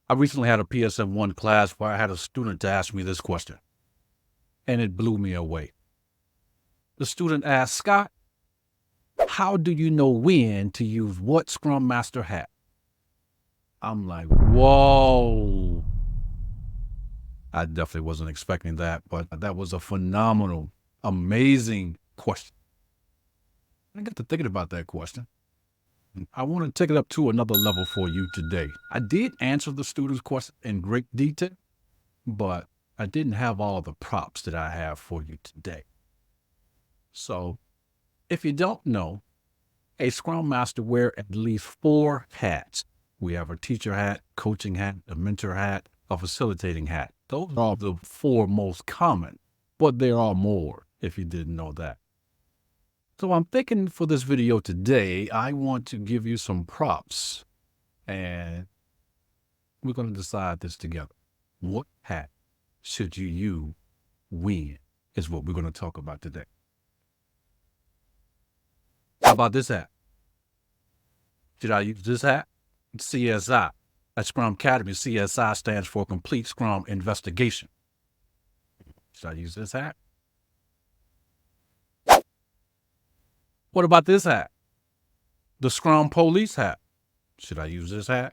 I recently had a PSM1 class where I had a student to ask me this question, and it blew me away. The student asked, Scott, how do you know when to use what Scrum Master hat? I'm like, whoa. I definitely wasn't expecting that, but that was a phenomenal, amazing question. I got to thinking about that question. I want to take it up to another level for you today. I did answer the student's question in great detail, but I didn't have all the props that I have for you today. So, if you don't know, a Scrum Master wears at least 4 hats. We have a teacher hat, coaching hat, a mentor hat, a facilitating hat. Those are the 4 most common, but there are more if you didn't know that. So I'm thinking for this video today, I want to give you some props, and we're going to decide this together. What hat should you use when is what we're going to talk about today. How about this hat? Should I use this hat? CSI. At Scrum Academy, CSI stands for Complete Scrum Investigation. Should I use this hat? What about this hat? The Scrum Police hat. Should I use this hat?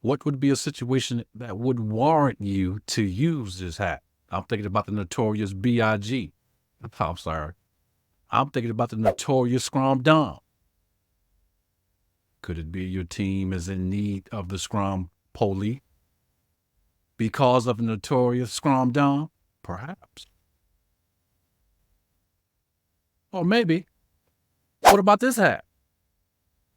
What would be a situation that would warrant you to use this hat? I'm thinking about the notorious BIG. I'm sorry. I'm thinking about the notorious Scrum Dom. Could it be your team is in need of the Scrum Police because of the notorious Scrum Dom? Perhaps. Or maybe, what about this hat?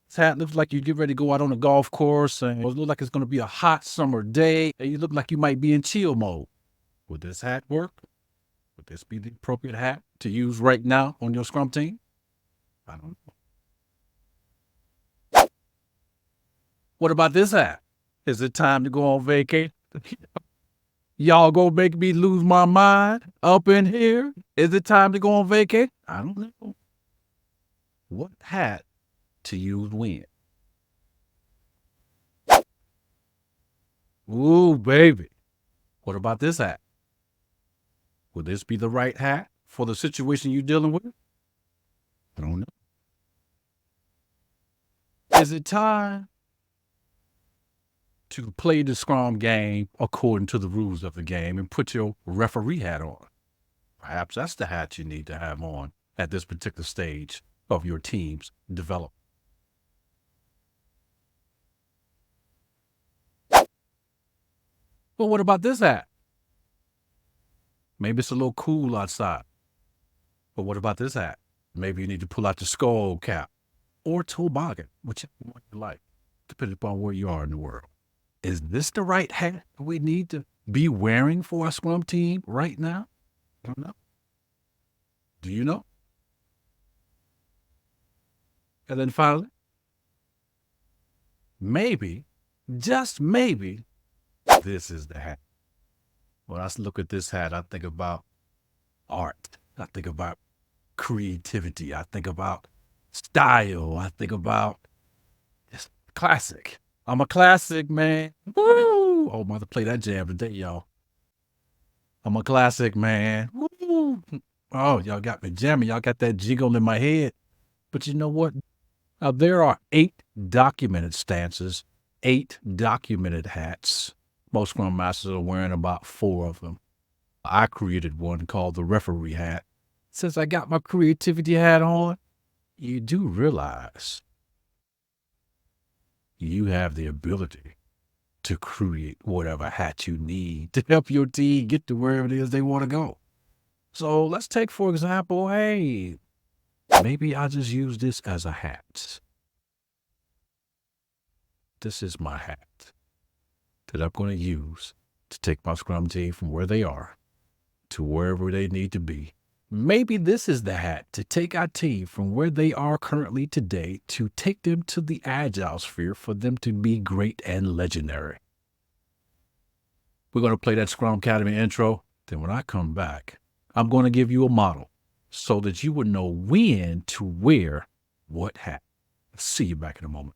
This hat looks like you get ready to go out on a golf course and it looks like it's going to be a hot summer day and you look like you might be in chill mode. Would this hat work? Would this be the appropriate hat to use right now on your Scrum team? I don't know. What about this hat? Is it time to go on vacation? Y'all gonna make me lose my mind up in here? Is it time to go on vacation? I don't know. What hat to use when? Ooh, baby. What about this hat? Would this be the right hat for the situation you're dealing with? I don't know. Is it time to play the Scrum game according to the rules of the game and put your referee hat on? Perhaps that's the hat you need to have on at this particular stage of your team's development. Well, what about this hat? Maybe it's a little cool outside. But what about this hat? Maybe you need to pull out the skull cap or toboggan, whichever one you like, depending upon where you are in the world. Is this the right hat we need to be wearing for our Scrum team right now? I don't know. Do you know? And then finally, maybe, just maybe, this is the hat. When I look at this hat, I think about art. I think about creativity. I think about style. I think about just classic. I'm a classic, man. Woo! Oh, I'm about to play that jam today, y'all. I'm a classic, man. Woo! Oh, y'all got me jamming. Y'all got that jiggle in my head. But you know what? Now, there are 8 documented stances, 8 documented hats. Most Scrum Masters are wearing about 4 of them. I created one called the referee hat. Since I got my creativity hat on, you do realize you have the ability to create whatever hat you need to help your team get to wherever it is they want to go. So let's take, for example, hey, maybe I'll just use this as a hat. This is my hat that I'm going to use to take my Scrum team from where they are to wherever they need to be. Maybe this is the hat to take our team from where they are currently today to take them to the Agile sphere for them to be great and legendary. We're going to play that Scrum Academy intro. Then when I come back, I'm going to give you a model so that you would know when to wear what hat. See you back in a moment.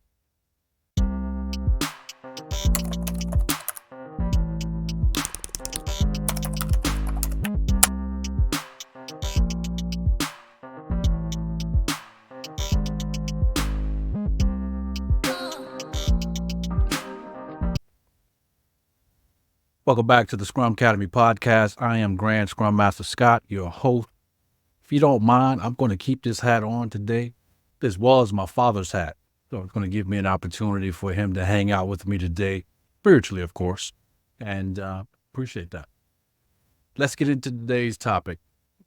Welcome back to the Scrum Academy podcast. I am Grand Scrum Master Scott, your host. If you don't mind, I'm going to keep this hat on today. This was my father's hat, so it's going to give me an opportunity for him to hang out with me today, spiritually, of course, and appreciate that. Let's get into today's topic.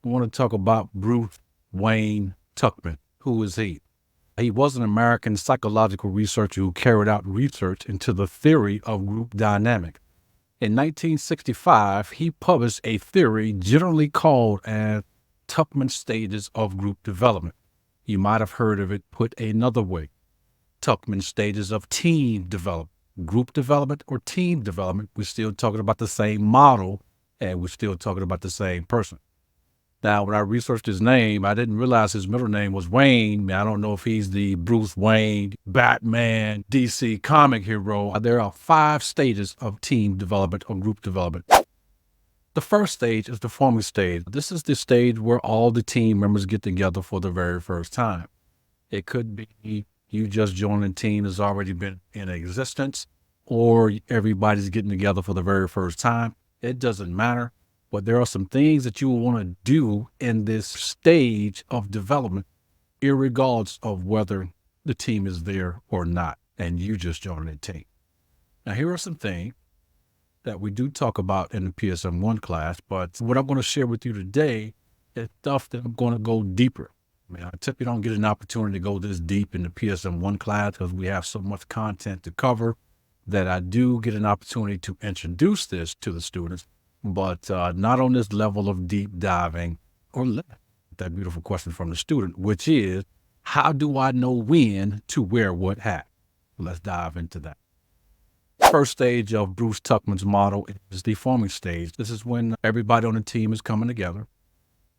I want to talk about Bruce Wayne Tuckman. Who is he? He was an American psychological researcher who carried out research into the theory of group dynamics. In 1965, he published a theory generally called as Tuckman stages of group development. You might have heard of it put another way. Tuckman stages of team development. Group development or team development, we're still talking about the same model and we're still talking about the same person. Now, when I researched his name, I didn't realize his middle name was Wayne. I don't know if he's the Bruce Wayne, Batman, DC comic hero. There are 5 stages of team development or group development. The first stage is the forming stage. This is the stage where all the team members get together for the very first time. It could be you just joined a team that's already been in existence, or everybody's getting together for the very first time. It doesn't matter. But there are some things that you will want to do in this stage of development, irregardless of whether the team is there or not, and you just joined the team. Now, here are some things that we do talk about in the PSM1 class, but what I'm going to share with you today is stuff that I'm going to go deeper. I typically don't get an opportunity to go this deep in the PSM1 class because we have so much content to cover that I do get an opportunity to introduce this to the students. But not on this level of deep diving or that beautiful question from the student, which is, how do I know when to wear what hat? Let's dive into that. First stage of Bruce Tuckman's model is the forming stage. This is when everybody on the team is coming together.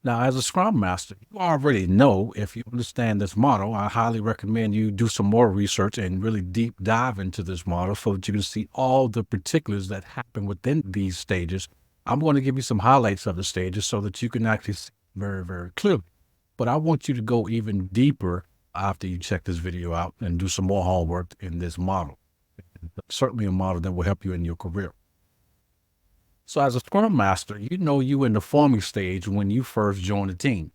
Now, as a Scrum Master, you already know, if you understand this model, I highly recommend you do some more research and really deep dive into this model so that you can see all the particulars that happen within these stages. I'm going to give you some highlights of the stages so that you can actually see very, very clearly. But I want you to go even deeper after you check this video out and do some more homework in this model. Certainly a model that will help you in your career. So as a Scrum Master, you know you in the forming stage when you first join the team.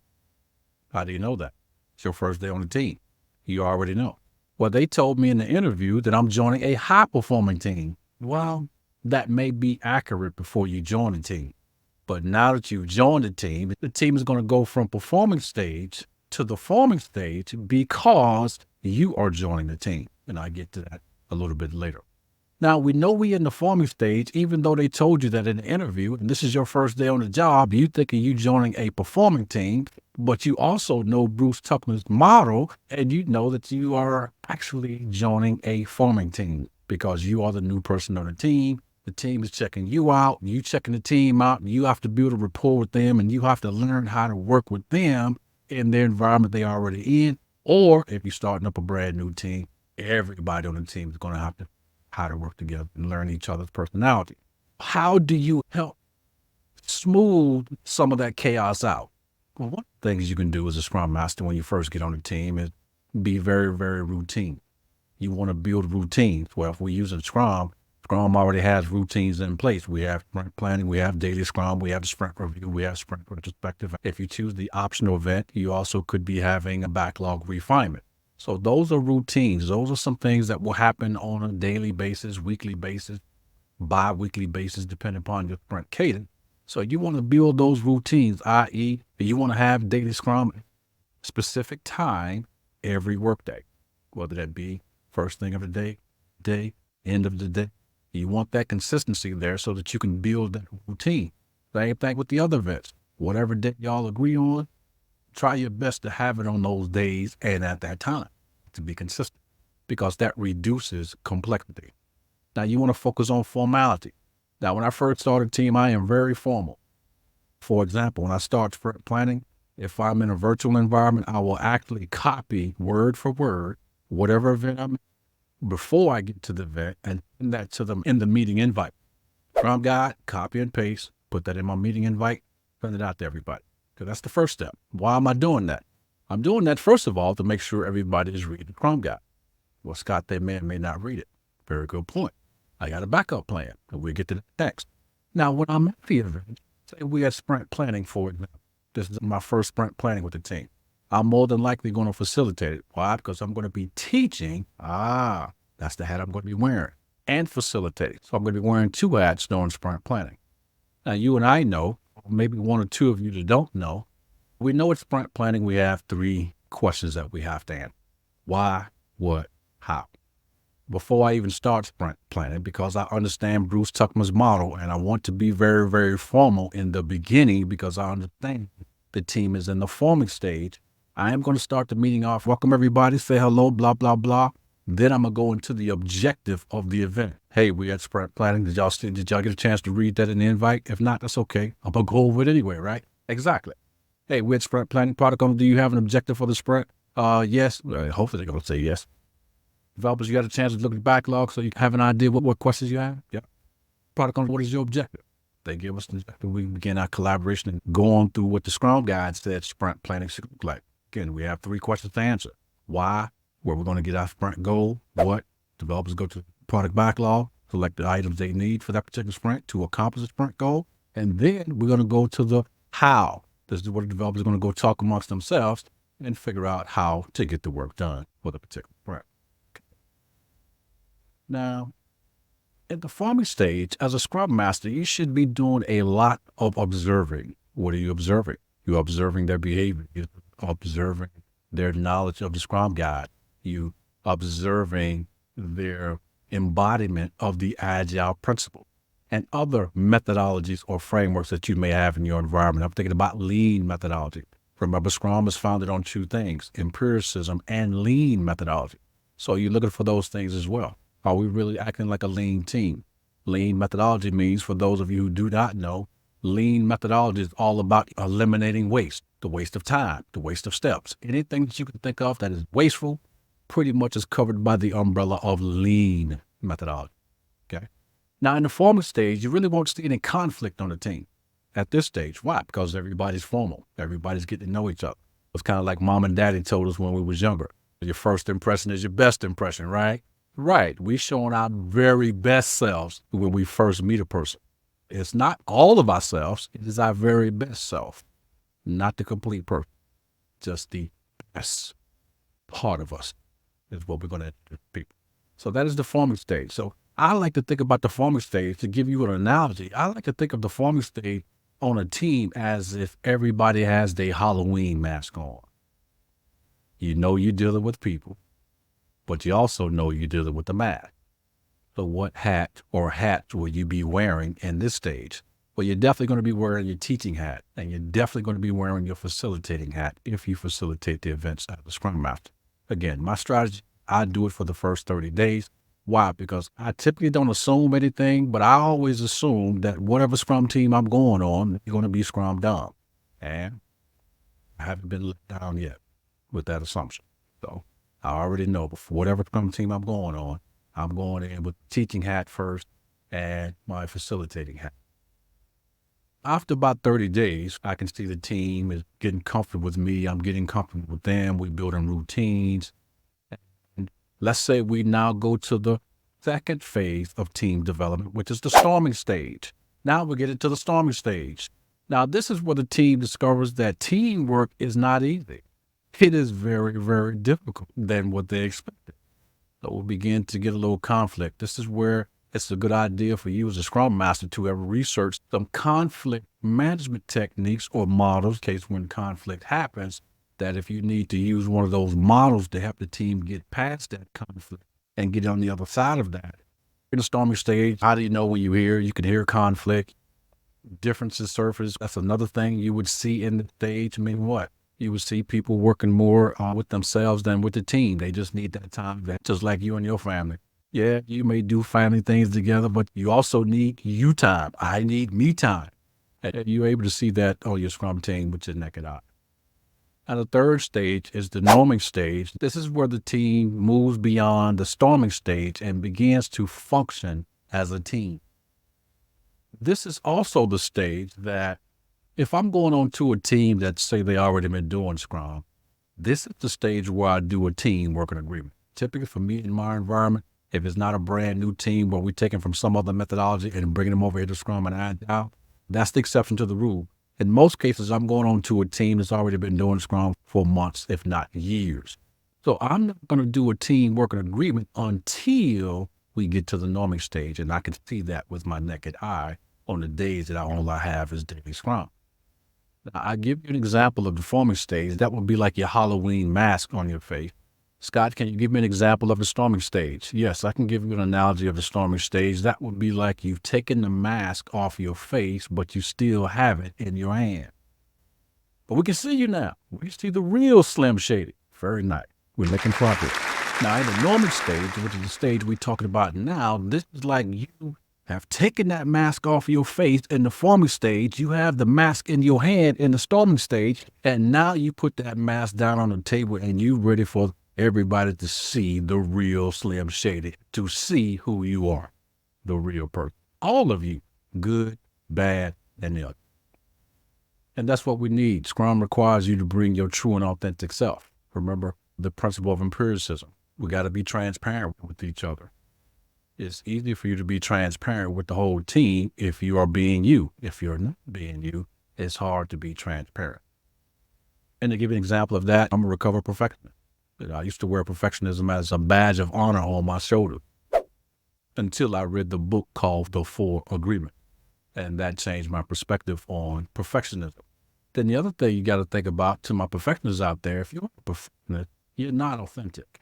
How do you know that? It's your first day on the team. You already know. Well, they told me in the interview that I'm joining a high-performing team. Well, that may be accurate before you join the team. But now that you've joined the team is going to go from performing stage to the forming stage because you are joining the team. And I get to that a little bit later. Now, we know we're in the forming stage, even though they told you that in the interview, and this is your first day on the job, you think of you joining a performing team, but you also know Bruce Tuckman's model, and you know that you are actually joining a forming team because you are the new person on the team. The team is checking you out, you checking the team out, and you have to build a rapport with them, and you have to learn how to work with them in their environment they're already in. Or if you're starting up a brand new team, everybody on the team is going to have to how to work together and learn each other's personality. How do you help smooth some of that chaos out? Well, one of the things you can do as a Scrum Master when you first get on the team is be very, very routine. You want to build routines. Well, if we're using Scrum already has routines in place. We have sprint planning, we have daily Scrum, we have the sprint review, we have sprint retrospective. If you choose the optional event, you also could be having a backlog refinement. So those are routines. Those are some things that will happen on a daily basis, weekly basis, bi-weekly basis, depending upon your sprint cadence. So you want to build those routines, i.e. you want to have daily Scrum specific time every workday, whether that be first thing of the day, end of the day. You want that consistency there so that you can build that routine. Same thing with the other events. Whatever day y'all agree on, try your best to have it on those days and at that time to be consistent because that reduces complexity. Now, you want to focus on formality. Now, when I first started a team, I am very formal. For example, when I start sprint planning, if I'm in a virtual environment, I will actually copy word for word whatever event I'm in before I get to the event and send that to them in the meeting invite. Scrum guide, copy and paste, put that in my meeting invite, send it out to everybody. So that's the first step. Why am I doing that? I'm doing that, first of all, to make sure everybody is reading the Scrum guide. Well, Scott, they may or may not read it. Very good point. I got a backup plan, and we'll get to that next. Now, when I'm at the event, say we had sprint planning, for example. This is my first sprint planning with the team. I'm more than likely going to facilitate it. Why? Because I'm going to be teaching. That's the hat I'm going to be wearing, and facilitating. So I'm going to be wearing two hats during sprint planning. Now, you and I know, maybe one or two of you that don't know, we know at sprint planning we have three questions that we have to answer. Why, what, how? Before I even start sprint planning, because I understand Bruce Tuckman's model and I want to be very, very formal in the beginning because I understand the team is in the forming stage. I am going to start the meeting off, welcome everybody, say hello, blah, blah, blah. Then I'm going to go into the objective of the event. Hey, we had sprint planning. Did y'all get a chance to read that in the invite? If not, that's okay. I'm going to go over it anyway, right? Exactly. Hey, we had sprint planning protocol. Do you have an objective for the sprint? Yes. Hopefully they're going to say yes. Developers, you got a chance to look at the backlog so you have an idea what questions you have? Yeah. Protocol, what is your objective? They give us the objective. We begin our collaboration and go on through what the Scrum Guide said sprint planning should look like. Again, we have three questions to answer. Why? Where we're going to get our sprint goal. What? Developers go to product backlog, select the items they need for that particular sprint to accomplish the sprint goal. And then we're going to go to the how. This is where the developers are going to go talk amongst themselves and figure out how to get the work done for the particular sprint. Now, at the farming stage, as a Scrum Master, you should be doing a lot of observing. What are you observing? You're observing their behavior. You're observing their knowledge of the Scrum Guide. You observing their embodiment of the Agile principle and other methodologies or frameworks that you may have in your environment. I'm thinking about lean methodology. Remember, Scrum is founded on two things, empiricism and lean methodology. So you're looking for those things as well. Are we really acting like a lean team? Lean methodology means, for those of you who do not know, lean methodology is all about eliminating waste, the waste of time, the waste of steps. Anything that you can think of that is wasteful pretty much is covered by the umbrella of lean methodology. Okay. Now, in the formal stage, you really won't see any conflict on the team at this stage. Why? Because everybody's formal. Everybody's getting to know each other. It's kind of like mom and daddy told us when we was younger. Your first impression is your best impression, right? Right. We showing our very best selves when we first meet a person. It's not all of ourselves. It is our very best self, not the complete person. Just the best part of us is what we're going to introduce people. So that is the forming stage. So I like to think about the forming stage, to give you an analogy. I like to think of the forming stage on a team as if everybody has their Halloween mask on. You know you're dealing with people, but you also know you're dealing with the mask. So what hat or hats will you be wearing in this stage? Well, you're definitely going to be wearing your teaching hat, and you're definitely going to be wearing your facilitating hat if you facilitate the events as a Scrum Master. Again, my strategy, I do it for the first 30 days. Why? Because I typically don't assume anything, but I always assume that whatever Scrum team I'm going on, you're going to be Scrum done. And I haven't been let down yet with that assumption. So I already know before whatever Scrum team I'm going on, I'm going in with the teaching hat first and my facilitating hat. After about 30 days, I can see the team is getting comfortable with me. I'm getting comfortable with them. We're building routines. And let's say we now go to the second phase of team development, which is the storming stage. Now we get into the storming stage. Now, this is where the team discovers that teamwork is not easy. It is very, very difficult than what they expected. So we'll begin to get a little conflict. This is where it's a good idea for you as a Scrum Master to have researched some conflict management techniques or models, in case when conflict happens, that if you need to use one of those models to help the team get past that conflict and get on the other side of that. In the storming stage, how do you know when you can hear conflict, differences surface? That's another thing you would see in the stage. I mean, what? You would see people working more with themselves than with the team. They just need that time, just like you and your family. Yeah, you may do family things together, but you also need you time. I need me time. And you're able to see that on your Scrum team with your naked eye. And the third stage is the norming stage. This is where the team moves beyond the storming stage and begins to function as a team. This is also the stage that if I'm going on to a team that say they already been doing Scrum, this is the stage where I do a team working agreement. Typically for me in my environment, If it's not a brand new team where we're taking from some other methodology and bringing them over here to Scrum and Agile, that's the exception to the rule. In most cases, I'm going on to a team that's already been doing Scrum for months, if not years. So I'm not going to do a team working agreement until we get to the norming stage. And I can see that with my naked eye on the days that all I have is daily Scrum. Now, I give you an example of the forming stage. That would be like your Halloween mask on your face. Scott, can you give me an example of the storming stage? Yes, I can give you an analogy of the storming stage. That would be like you've taken the mask off your face, but you still have it in your hand. But we can see you now. We see the real Slim Shady. Very nice. We're making progress. Now, in the norming stage, which is the stage we're talking about now, this is like you have taken that mask off your face. In the forming stage, you have the mask in your hand in the storming stage, and now you put that mask down on the table and you're ready for everybody to see the real Slim Shady, to see who you are, the real person. All of you, good, bad, and the other. And that's what we need. Scrum requires you to bring your true and authentic self. Remember the principle of empiricism. We got to be transparent with each other. It's easy for you to be transparent with the whole team if you are being you. If you're not being you, it's hard to be transparent. And to give you an example of that, I'm a recovered perfectionist. I used to wear perfectionism as a badge of honor on my shoulder until I read the book called The Four Agreement. And that changed my perspective on perfectionism. Then the other thing you got to think about, to my perfectionists out there, if you're a perfectionist, you're not authentic.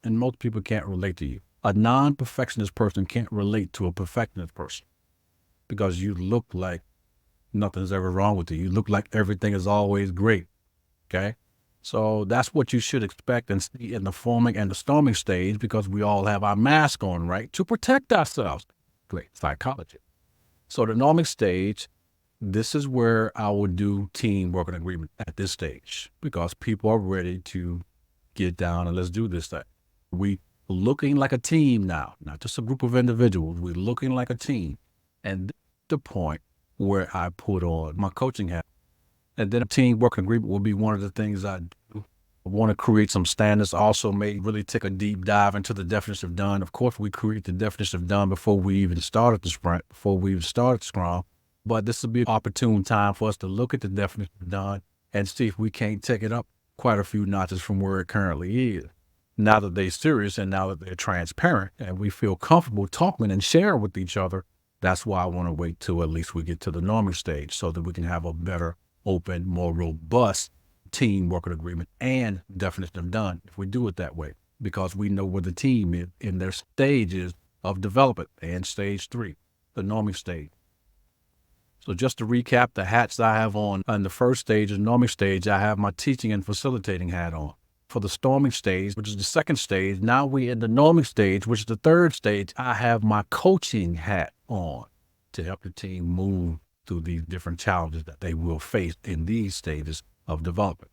And most people can't relate to you. A non-perfectionist person can't relate to a perfectionist person because you look like nothing's ever wrong with you. You look like everything is always great, okay? So that's what you should expect and see in the forming and the storming stage, because we all have our mask on, right, to protect ourselves. Great psychology. So the norming stage, this is where I would do team working agreement at this stage, because people are ready to get down and let's do this thing. We looking like a team now, not just a group of individuals. We're looking like a team. And this is the point where I put on my coaching hat. And then a team working agreement will be one of the things I do. I want to create some standards. Also may really take a deep dive into the definition of done. Of course, we create the definition of done before we even started the sprint, before we even started Scrum. But this will be an opportune time for us to look at the definition of done and see if we can't take it up quite a few notches from where it currently is. Now that they're serious and now that they're transparent and we feel comfortable talking and sharing with each other, that's why I want to wait till at least we get to the norming stage so that we can have a better, open, more robust team working agreement and definition of done if we do it that way, because we know where the team is in their stages of development and stage 3, the norming stage. So just to recap the hats I have on the first stage, the norming stage, I have my teaching and facilitating hat on. For the storming stage, which is the second stage, now we're in the norming stage, which is the third stage, I have my coaching hat on to help the team move through these different challenges that they will face in these stages of development.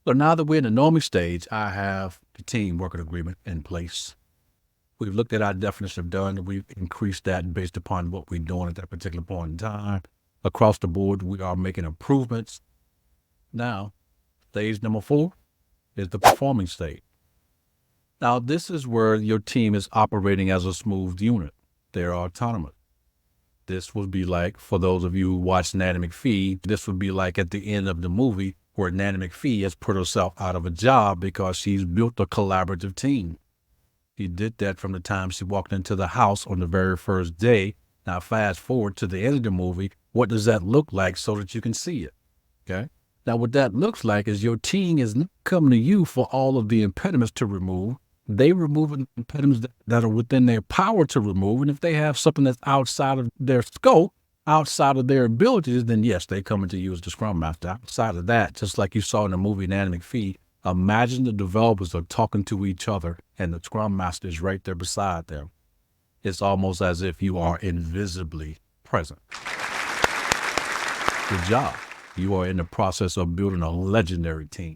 So now that we're in the norming stage, I have the team working agreement in place. We've looked at our definition of done, and we've increased that based upon what we're doing at that particular point in time. Across the board, we are making improvements. Now, stage number 4 is the performing stage. Now, this is where your team is operating as a smooth unit. They're autonomous. This would be like, for those of you who watch Nanny McPhee, this would be like at the end of the movie where Nanny McPhee has put herself out of a job because she's built a collaborative team. She did that from the time she walked into the house on the very first day. Now, fast forward to the end of the movie, what does that look like so that you can see it? Okay. Now, what that looks like is your team is not coming to you for all of the impediments to remove. They remove impediments that are within their power to remove. And if they have something that's outside of their scope, outside of their abilities, then yes, they come to you as the Scrum Master. Outside of that, just like you saw in the movie Nanny McPhee, imagine the developers are talking to each other and the Scrum Master is right there beside them. It's almost as if you are invisibly present. Good job. You are in the process of building a legendary team,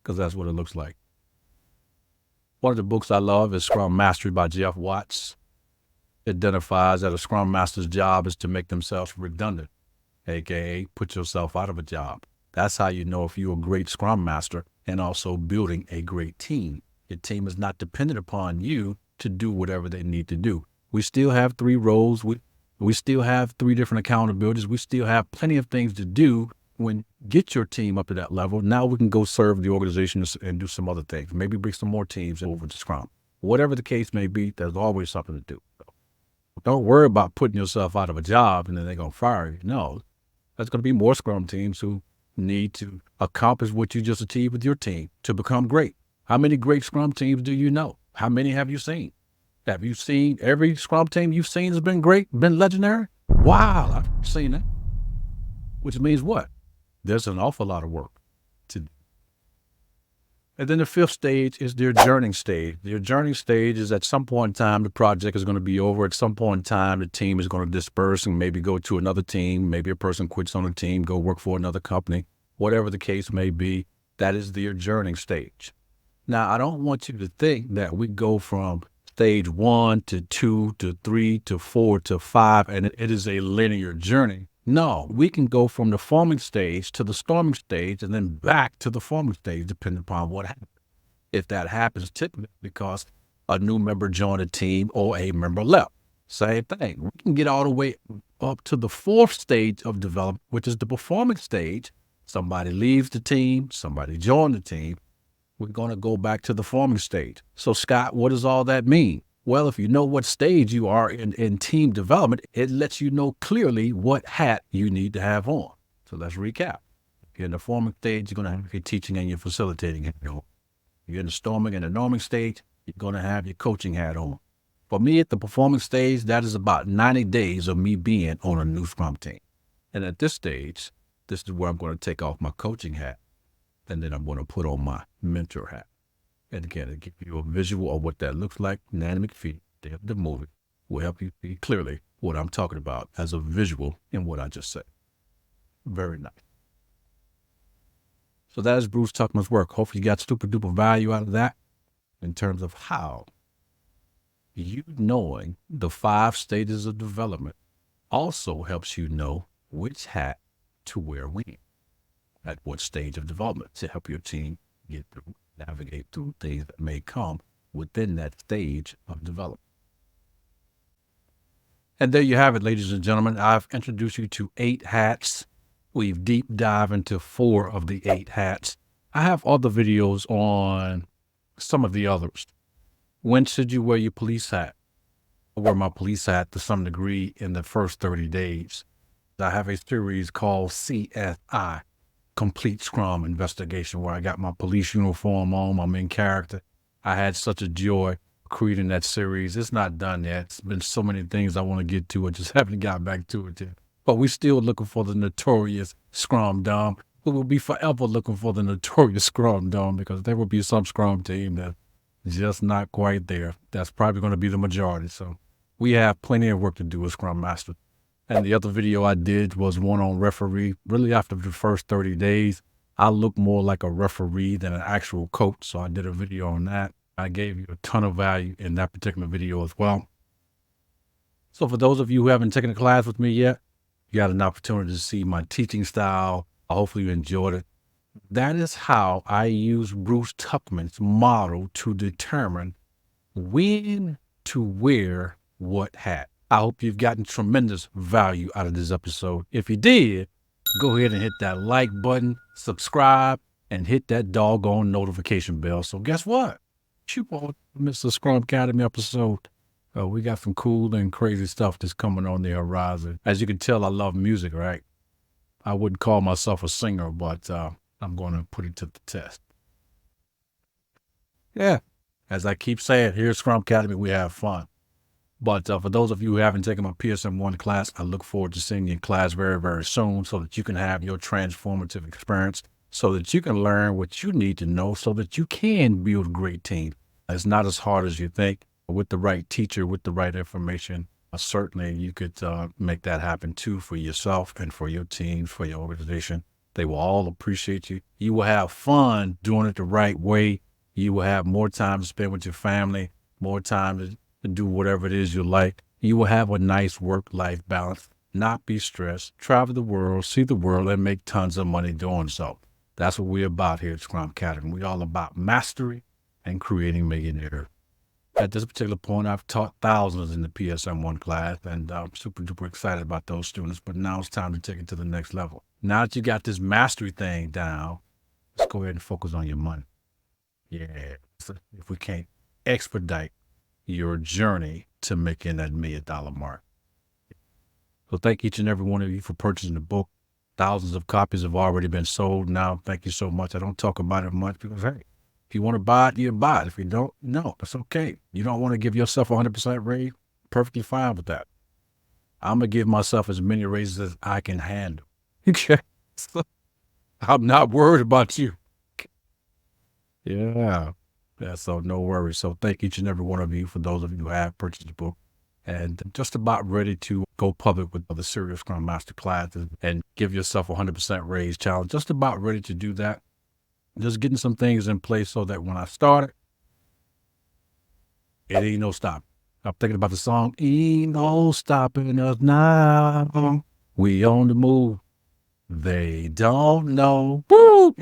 because that's what it looks like. One of the books I love is Scrum Mastery by Jeff Watts. It identifies that a Scrum Master's job is to make themselves redundant, aka put yourself out of a job. That's how you know if you're a great Scrum Master and also building a great team. Your team is not dependent upon you to do whatever they need to do. We still have 3 roles. We still have 3 different accountabilities. We still have plenty of things to do. When get your team up to that level, now we can go serve the organization and do some other things. Maybe bring some more teams over to Scrum. Whatever the case may be, there's always something to do. Don't worry about putting yourself out of a job and then they're going to fire you. No, there's going to be more Scrum teams who need to accomplish what you just achieved with your team to become great. How many great Scrum teams do you know? How many have you seen? Have you seen every Scrum team you've seen has been great, been legendary? Wow, I've seen that. Which means what? There's an awful lot of work to do. And then the 5th stage is the adjourning stage. The adjourning stage is at some point in time, the project is going to be over. At some point in time, the team is going to disperse and maybe go to another team. Maybe a person quits on a team, go work for another company. Whatever the case may be, that is the adjourning stage. Now, I don't want you to think that we go from stage 1 to 2 to 3 to 4 to 5, and it is a linear journey. No, we can go from the forming stage to the storming stage and then back to the forming stage, depending upon what happens. If that happens, typically because a new member joined a team or a member left. Same thing. We can get all the way up to the 4th stage of development, which is the performing stage. Somebody leaves the team, somebody joined the team. We're going to go back to the forming stage. So, Scott, what does all that mean? Well, if you know what stage you are in team development, it lets you know clearly what hat you need to have on. So let's recap. If you're in the forming stage, you're going to have your teaching and your facilitating hat on. If you're in the storming and the norming stage, you're going to have your coaching hat on. For me, at the performing stage, that is about 90 days of me being on a new Scrum team. And at this stage, this is where I'm going to take off my coaching hat, and then I'm going to put on my mentor hat. And again, to give you a visual of what that looks like, Nanny McPhee, the movie, will help you see clearly what I'm talking about as a visual in what I just said. Very nice. So that is Bruce Tuckman's work. Hopefully you got super duper value out of that in terms of how you knowing the 5 stages of development also helps you know which hat to wear when, at what stage of development to help your team get through, navigate through things that may come within that stage of development. And there you have it, ladies and gentlemen. I've introduced you to 8 hats. We've deep dived into 4 of the 8 hats. I have other videos on some of the others. When should you wear your police hat? I wear my police hat to some degree in the first 30 days. I have a series called CSI, Complete Scrum Investigation, where I got my police uniform on, my main character. I had such a joy creating that series. It's not done yet. It's been so many things I want to get to. I just haven't got back to it yet. But we're still looking for the notorious Scrum Dom. We will be forever looking for the notorious Scrum Dom, because there will be some Scrum team that's just not quite there. That's probably going to be the majority. So we have plenty of work to do as Scrum Master. And the other video I did was one on referee. Really, after the first 30 days, I look more like a referee than an actual coach. So I did a video on that. I gave you a ton of value in that particular video as well. So for those of you who haven't taken a class with me yet, you got an opportunity to see my teaching style. Hopefully you enjoyed it. That is how I use Bruce Tuckman's model to determine when to wear what hat. I hope you've gotten tremendous value out of this episode. If you did, go ahead and hit that like button, subscribe, and hit that doggone notification bell. So guess what? You won't miss a Scrum Academy episode. We got some cool and crazy stuff that's coming on the horizon. As you can tell, I love music, right? I wouldn't call myself a singer, but I'm going to put it to the test. Yeah, as I keep saying, here at Scrum Academy, we have fun. But for those of you who haven't taken my PSM1 class, I look forward to seeing you in class very, very soon, so that you can have your transformative experience, so that you can learn what you need to know, so that you can build a great team. It's not as hard as you think. With the right teacher, with the right information, certainly you could make that happen too, for yourself and for your team, for your organization. They will all appreciate you. You will have fun doing it the right way. You will have more time to spend with your family, more time to do whatever it is you like. You will have a nice work-life balance, not be stressed, travel the world, see the world, and make tons of money doing so. That's what we're about here at Scrum Academy. We're all about mastery and creating millionaires. At this particular point, I've taught thousands in the PSM1 class, and I'm super duper excited about those students, but now it's time to take it to the next level. Now that you got this mastery thing down, let's go ahead and focus on your money. Yeah, so if we can't expedite your journey to making that $1 million mark. So thank each and every one of you for purchasing the book. Thousands of copies have already been sold. Now, thank you so much. I don't talk about it much because, hey, if you want to buy it, you buy it. If you don't, no, it's okay. You don't want to give yourself 100% raise, perfectly fine with that. I'm going to give myself as many raises as I can handle. Okay? So, I'm not worried about you. Yeah. So no worries. So thank each and every one of you for those of you who have purchased the book and just about ready to go public with the serious Scrum Master classes and give yourself 100% raise challenge. Just about ready to do that. Just getting some things in place so that when I start it ain't no stop. I'm thinking about the song, ain't no stopping us now. We on the move. They don't know. Woo!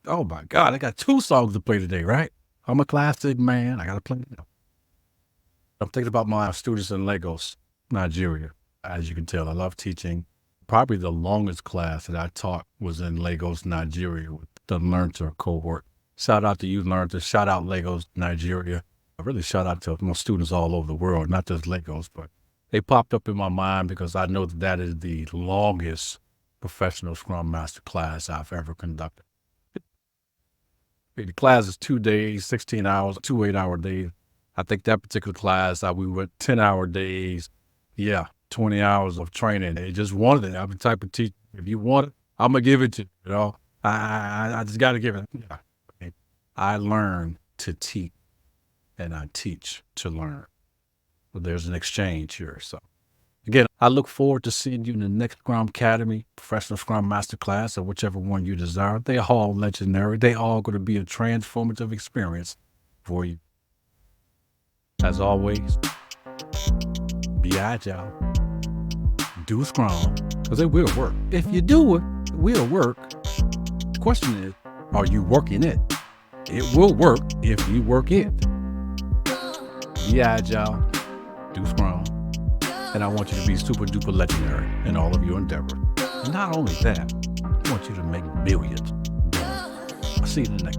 Oh my God, I got 2 songs to play today, right? I'm a classic man. I got to play it. I'm thinking about my students in Lagos, Nigeria. As you can tell, I love teaching. Probably the longest class that I taught was in Lagos, Nigeria with the Learnter cohort. Shout out to you, Learnter. Shout out Lagos, Nigeria. I really shout out to my students all over the world, not just Lagos, but they popped up in my mind because I know that is the longest professional Scrum Master class I've ever conducted. The class is 2 days, 16 hours, 2 8-hour days. I think that particular class, we went 10-hour days. Yeah, 20 hours of training. They just wanted it. I'm the type of teacher, if you want it, I'm going to give it to you, you know. I just got to give it. Yeah. I learn to teach, and I teach to learn. But there's an exchange here. So, again, I look forward to seeing you in the next Scrum Academy, Professional Scrum Master class, or whichever one you desire. They're all legendary. They all going to be a transformative experience for you. As always, be agile. Do Scrum, because it will work. If you do it, it will work. The question is, are you working it? It will work if you work it. Be agile. Do Scrum. And I want you to be super duper legendary in all of your endeavors. And not only that, I want you to make millions. I'll see you in the next